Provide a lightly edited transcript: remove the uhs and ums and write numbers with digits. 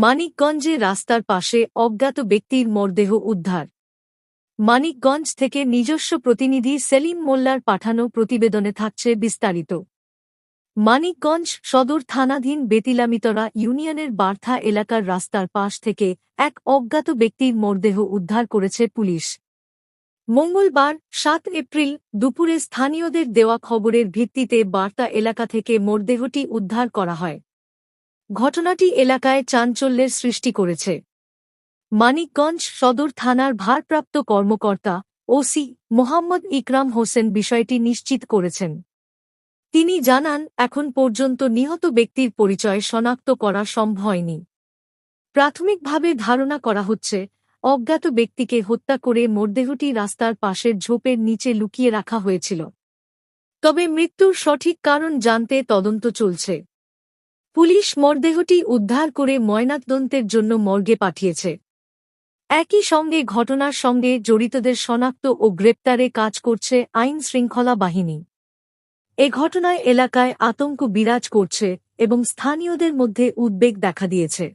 মানিকগঞ্জে রাস্তার পাশে অজ্ঞাত ব্যক্তির মরদেহ উদ্ধার। মানিকগঞ্জ থেকে নিজস্ব প্রতিনিধি সেলিম মোল্লার পাঠানো প্রতিবেদনে থাকছে বিস্তারিত। মানিকগঞ্জ সদর থানাধীন বেতিলামিতরা ইউনিয়নের বার্থা এলাকার রাস্তার পাশ থেকে এক অজ্ঞাত ব্যক্তির মরদেহ উদ্ধার করেছে পুলিশ। মঙ্গলবার ৭ এপ্রিল দুপুরে স্থানীয়দের দেওয়া খবরের ভিত্তিতে বার্তা এলাকা থেকে মরদেহটি উদ্ধার করা হয়। ঘটনাটি এলাকায় চাঞ্চল্যের সৃষ্টি করেছে। মানিকগঞ্জ সদর থানার ভারপ্রাপ্ত কর্মকর্তা ওসি মোহাম্মদ ইকরাম হোসেন বিষয়টি নিশ্চিত করেছেন। তিনি জানান, এখন পর্যন্ত নিহত ব্যক্তির পরিচয় শনাক্ত করা সম্ভব হয়নি। প্রাথমিকভাবে ধারণা করা হচ্ছে, অজ্ঞাত ব্যক্তিকে হত্যা করে মরদেহটি রাস্তার পাশের ঝোপের নিচে লুকিয়ে রাখা হয়েছিল। তবে মৃত্যুর সঠিক কারণ জানতে তদন্ত চলছে। পুলিশ মরদেহটি উদ্ধার করে ময়নাতদন্তের জন্য মর্গে পাঠিয়েছে। একই সঙ্গে ঘটনার সঙ্গে জড়িতদের শনাক্ত ও গ্রেপ্তারে কাজ করছে আইন শৃঙ্খলা বাহিনী। এ ঘটনায় এলাকায় আতঙ্ক বিরাজ করছে এবং স্থানীয়দের মধ্যে উদ্বেগ দেখা দিয়েছে।